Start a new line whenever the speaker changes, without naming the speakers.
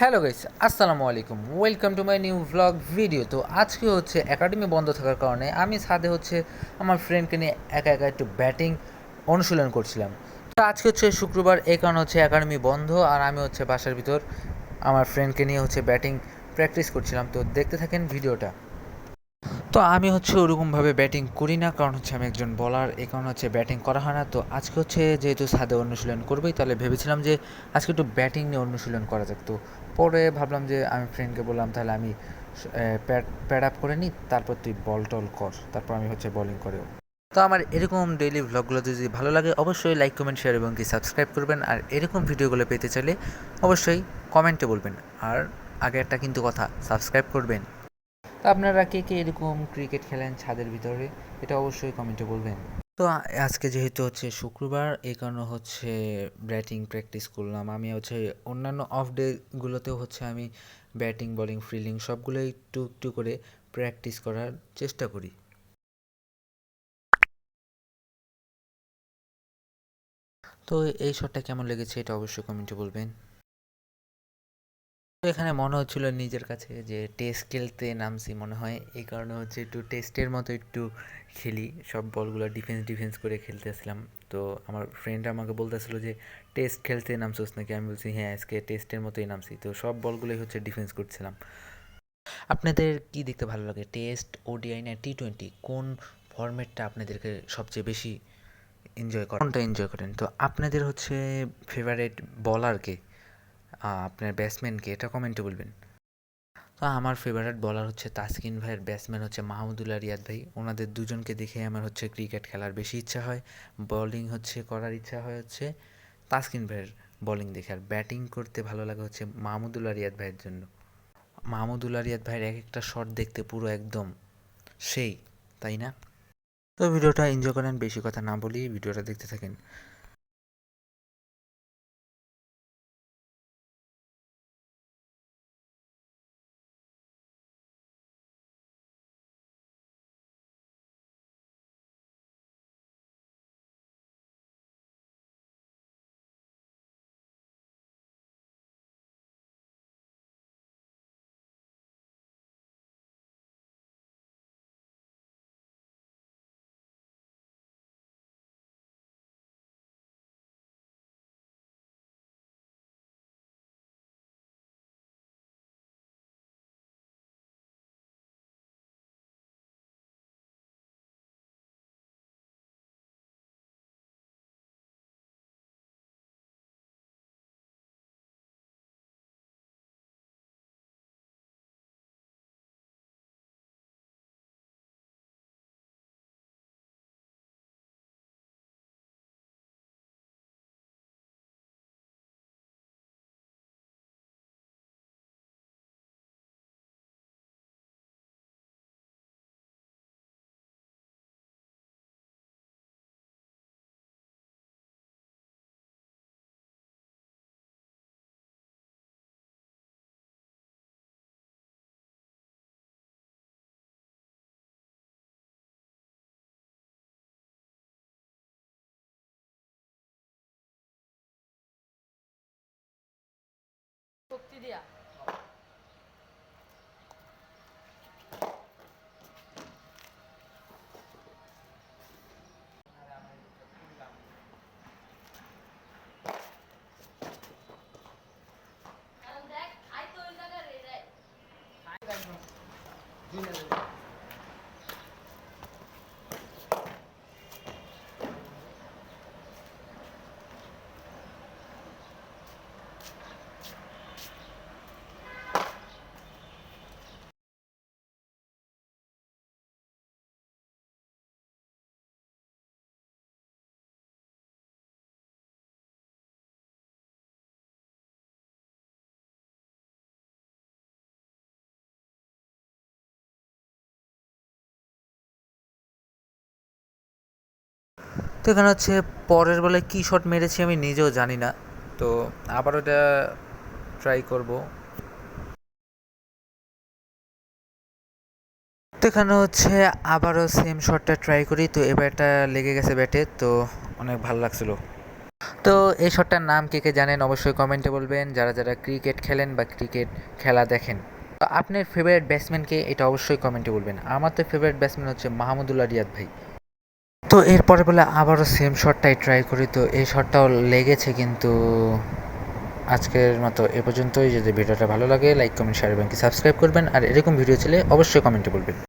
Hello guys, আসসালামু আলাইকুম। Welcome to my new vlog video. তো আজকে হচ্ছে একাডেমি বন্ধ থাকার কারণে আমি ছাদে হচ্ছে আমার ফ্রেন্ডকে নিয়ে একা একা একটু ব্যাটিং অনুশীলন করছিলাম। তো আজকে হচ্ছে শুক্রবার, এই কারণে হচ্ছে একাডেমি বন্ধ আর আমি হচ্ছে বাসার ভিতর আমার ফ্রেন্ডকে নিয়ে হচ্ছে ব্যাটিং প্র্যাকটিস করছিলাম। তো দেখতে থাকেন ভিডিওটা। তো আমি হচ্ছে ওরকমভাবে ব্যাটিং করি না, কারণ হচ্ছে আমি একজন বলার, এই কারণে হচ্ছে ব্যাটিং করা হয় না। তো আজকে হচ্ছে যেহেতু ছাদে অনুশীলন করবোই, তাহলে ভেবেছিলাম যে আজকে একটু ব্যাটিং নিয়ে অনুশীলন করা যাক। তো পরে ভাবলাম যে আমি ফ্রেন্ডকে বললাম তাহলে আমি প্যাড আপ করে নিই, তারপর তুই বল টল কর, তারপর আমি হচ্ছে বোলিং করেও। তো আমার এরকম ডেইলি ভ্লগগুলো যদি ভালো লাগে অবশ্যই লাইক, কমেন্ট, শেয়ার এবং কি সাবস্ক্রাইব করবেন। আর এরকম ভিডিওগুলো পেতে চাইলে অবশ্যই কমেন্টে বলবেন। আর আগে একটা কিন্তু কথা, সাবস্ক্রাইব করবেন। তো আপনারা কে কে এরকম ক্রিকেট খেলেন ছাদের ভিতরে, এটা অবশ্যই কমেন্টে বলবেন। তো আজকে যেহেতু হচ্ছে শুক্রবার, এই কারণে হচ্ছে ব্যাটিং প্র্যাকটিস করলাম। আমি হচ্ছে অন্যান্য অফ ডেগুলোতেও হচ্ছে আমি ব্যাটিং, বলিং, ফিল্ডিং সবগুলোই একটু একটু করে প্র্যাকটিস করার চেষ্টা করি। তো এই শটটা কেমন লেগেছে এটা অবশ্যই কমেন্টে বলবেন। তো এখানে মনে হচ্ছিল নিজের কাছে যে টেস্ট খেলতে নামছি মনে হয়, এই কারণে হচ্ছে একটু টেস্টের মতো একটু খেলি, সব বলগুলো ডিফেন্স ডিফেন্স করে খেলতেছিলাম। তো আমার ফ্রেন্ড আমাকে বলতেছিল যে টেস্ট খেলতে নামছোস নাকি, আমি বলছি হ্যাঁ আজকে টেস্টের মতোই নামছি। তো সব বলগুলোই হচ্ছে ডিফেন্স করছিলাম। আপনাদের কি দেখতে ভালো লাগে, টেস্ট, ওডিআই না টি-20? কোন ফরম্যাটটা আপনাদেরকে সবচেয়ে বেশি এনজয় করেন, কোনটা এনজয় করেন? তো আপনাদের হচ্ছে ফেভারিট বলারকে, আপনার ব্যাটসম্যানকে, এটা কমেন্টে বলবেন। তো আমার ফেভারিট বলার হচ্ছে তাসকিন ভাইয়ের, ব্যাটসম্যান হচ্ছে মাহমুদুল্লাহ রিয়াদ ভাই। ওনাদের দুজনকে দেখে আমার হচ্ছে ক্রিকেট খেলার বেশি ইচ্ছা হয়, বোলিং হচ্ছে করার ইচ্ছা হয় হচ্ছে তাসকিন ভাইয়ের বোলিং দেখে। আর ব্যাটিং করতে ভালো লাগে হচ্ছে মাহমুদুল্লাহ রিয়াদ ভাইয়ের জন্য। মাহমুদুল্লাহ রিয়াদ ভাইয়ের এক একটা শট দেখতে পুরো একদম সেই, তাই না? তো ভিডিওটা এনজয় করেন, বেশি কথা না বলি ভিডিওটা দেখতে থাকেন। তো এখানে হচ্ছে পরের বলে কী শট মেরেছি আমি নিজেও জানি না। তো আবার ওটা ট্রাই করব। তো এখানে হচ্ছে আবারও সেম শটটা ট্রাই করি। তো এবার এটা লেগে গেছে ব্যাটে, তো অনেক ভালো লাগছিলো। তো এই শটটার নাম কে কে জানেন অবশ্যই কমেন্টে বলবেন, যারা যারা ক্রিকেট খেলেন বা ক্রিকেট খেলা দেখেন। তো আপনার ফেভারিট ব্যাটসম্যানকে এটা অবশ্যই কমেন্টে বলবেন। আমার তো ফেভারিট ব্যাটসম্যান হচ্ছে মাহমুদুল্লাহ রিয়াদ ভাই। তো এরপরে বলে আবারও সেম শটটাই ট্রাই করি, তো এই শটটাও লেগেছে, কিন্তু আজকের মতো এ পর্যন্তই। যদি ভিডিওটা ভালো লাগে লাইক কমেন্ট শেয়ার এবং কি সাবস্ক্রাইব করবেন, আর এরকম ভিডিও ছেলে অবশ্যই কমেন্টে বলবেন।